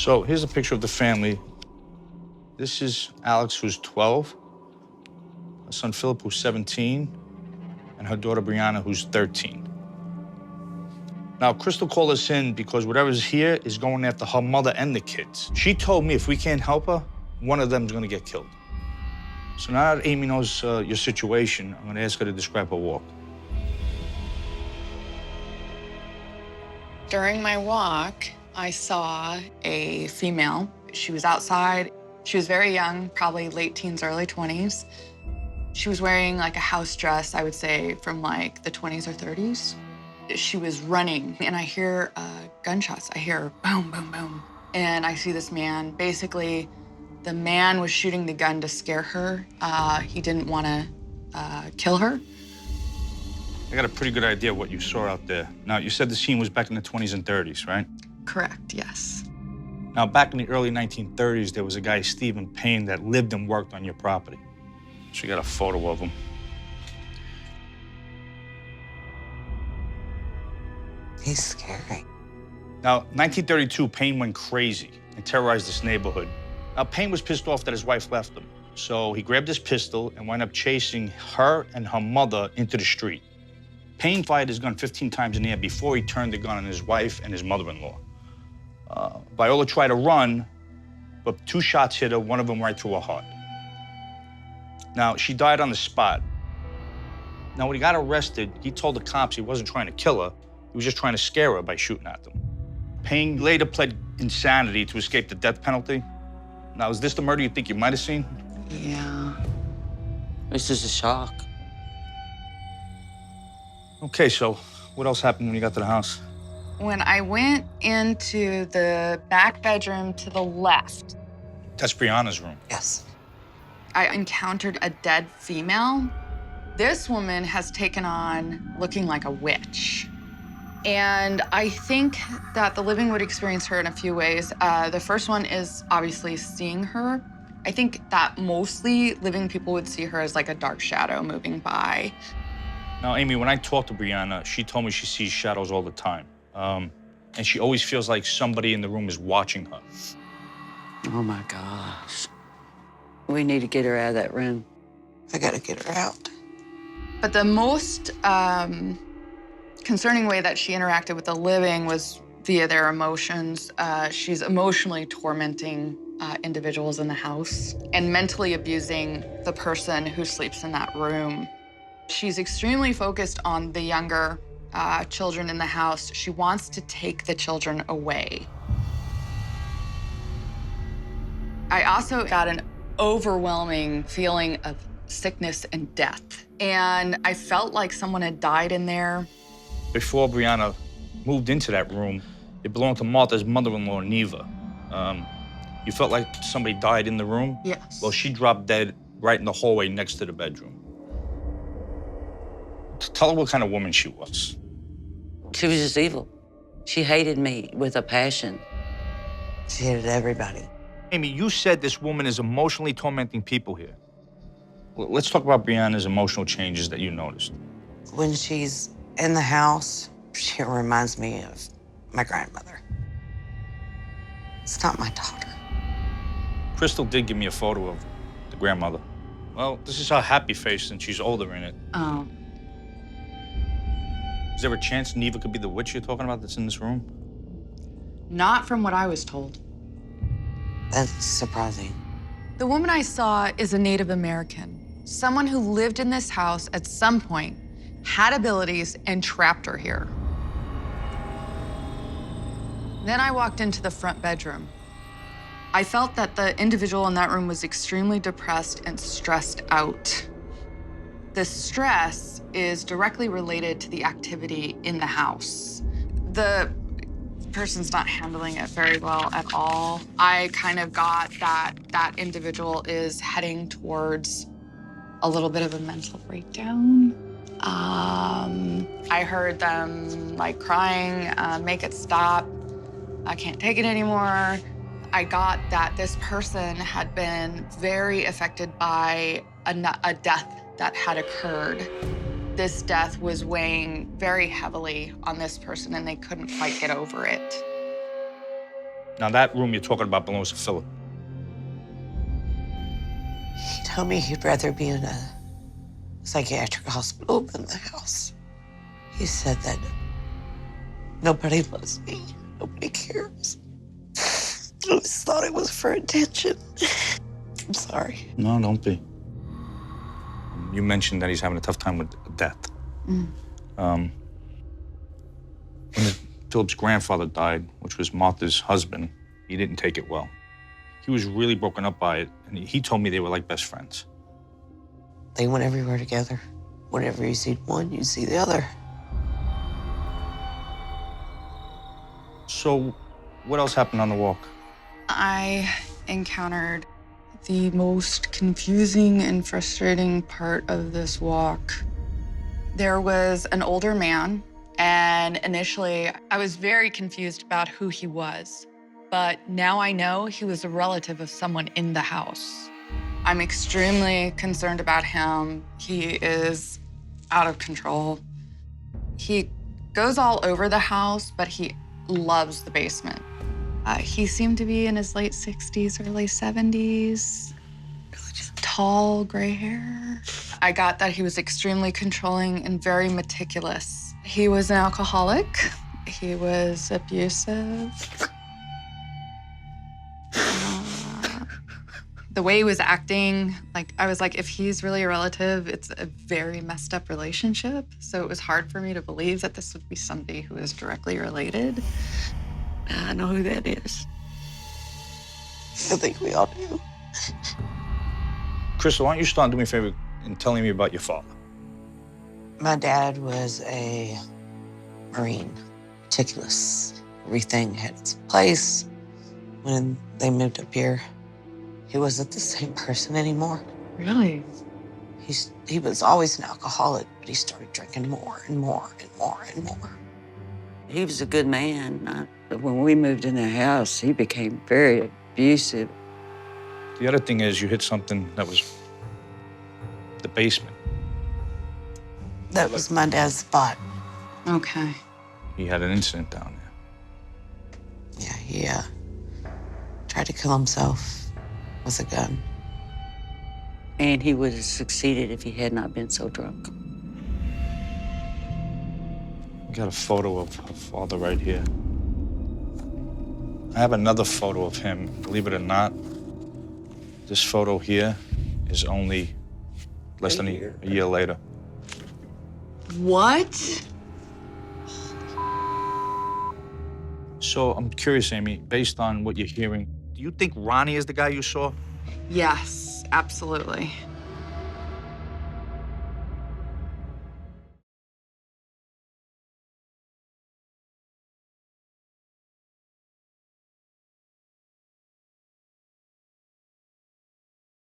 So here's a picture of the family. This is Alex, who's 12, her son Philip, who's 17, and her daughter Brianna, who's 13. Now, Crystal called us in because whatever's here is going after her mother and the kids. She told me if we can't help her, one of them's gonna get killed. So now that Amy knows your situation, I'm gonna ask her to describe her walk. During my walk, I saw a female. She was outside. She was very young, probably late teens, early 20s. She was wearing like a house dress, I would say, from like the 20s or 30s. She was running, and I hear gunshots. I hear boom, boom, boom. And I see this man. Basically, the man was shooting the gun to scare her. He didn't want to kill her. I got a pretty good idea what you saw out there. Now, you said the scene was back in the 20s and 30s, right? Correct, yes. Now, back in the early 1930s, there was a guy, Stephen Payne, that lived and worked on your property. So you got a photo of him. He's scary. Now, 1932, Payne went crazy and terrorized this neighborhood. Now, Payne was pissed off that his wife left him. So he grabbed his pistol and wound up chasing her and her mother into the street. Payne fired his gun 15 times in the air before he turned the gun on his wife and his mother-in-law. Viola tried to run, but 2 shots hit her, one of them right through her heart. Now, she died on the spot. Now, when he got arrested, he told the cops he wasn't trying to kill her, he was just trying to scare her by shooting at them. Payne later pled insanity to escape the death penalty. Now, is this the murder you think you might have seen? Yeah. This is a shock. Okay, so what else happened when you got to the house? When I went into the back bedroom to the left, That's Brianna's room. Yes. I encountered a dead female. This woman has taken on looking like a witch. And I think that the living would experience her in a few ways. The first one is obviously seeing her. I think that mostly living people would see her as like a dark shadow moving by. Now, Amy, when I talked to Brianna, she told me she sees shadows all the time. And she always feels like somebody in the room is watching her. Oh, my gosh. We need to get her out of that room. I gotta get her out. But the most concerning way that she interacted with the living was via their emotions. She's emotionally tormenting individuals in the house and mentally abusing the person who sleeps in that room. She's extremely focused on the younger children in the house. She wants to take the children away. I also got an overwhelming feeling of sickness and death. And I felt like someone had died in there. Before Brianna moved into that room, it belonged to Martha's mother-in-law, Neva. You felt like somebody died in the room? Yes. Well, she dropped dead right in the hallway next to the bedroom. Tell her what kind of woman she was. She was just evil. She hated me with a passion. She hated everybody. Amy, you said this woman is emotionally tormenting people here. Well, let's talk about Brianna's emotional changes that you noticed. When she's in the house, she reminds me of my grandmother. It's not my daughter. Crystal did give me a photo of the grandmother. Well, this is her happy face, and she's older in it. Oh. Is there a chance Neva could be the witch you're talking about that's in this room? Not from what I was told. That's surprising. The woman I saw is a Native American, someone who lived in this house at some point, had abilities, and trapped her here. Then I walked into the front bedroom. I felt that the individual in that room was extremely depressed and stressed out. The stress is directly related to the activity in the house. The person's not handling it very well at all. I kind of got that that individual is heading towards a little bit of a mental breakdown. I heard them like crying, make it stop. I can't take it anymore. I got that this person had been very affected by a death that had occurred. This death was weighing very heavily on this person and they couldn't quite get over it. Now, that room you're talking about belongs to Philip. He told me he'd rather be in a psychiatric hospital than the house. He said that nobody loves me, nobody cares. I always thought it was for attention. I'm sorry. No, don't be. You mentioned that he's having a tough time with death. When Philip's grandfather died, which was Martha's husband, he didn't take it well. He was really broken up by it, and he told me they were like best friends. They went everywhere together. Whenever you see one, you see the other. So, what else happened on the walk? I encountered the most confusing and frustrating part of this walk. There was an older man, and initially I was very confused about who he was. But now I know he was a relative of someone in the house. I'm extremely concerned about him. He is out of control. He goes all over the house, but he loves the basement. He seemed to be in his late 60s, early 70s. Tall, gray hair. I got that he was extremely controlling and very meticulous. He was an alcoholic. He was abusive. The way he was acting, like, I was like, if he's really a relative, it's a very messed up relationship. So it was hard for me to believe that this would be somebody who is directly related. I know who that is. I think we all do. Crystal, why don't you start doing me a favor and telling me about your father? My dad was a Marine, meticulous. Everything had its place. When they moved up here, he wasn't the same person anymore. Really? He was always an alcoholic, but he started drinking more and more and more and more. He was a good man. But when we moved in the house, he became very abusive. The other thing is you hit something that was the basement. That was my dad's spot. Okay. He had an incident down there. Yeah, he tried to kill himself with a gun. And he would have succeeded if he had not been so drunk. I got a photo of her father right here. I have another photo of him. Believe it or not, this photo here is only less than a year later. What? So I'm curious, Amy, based on what you're hearing, do you think Ronnie is the guy you saw? Yes, absolutely.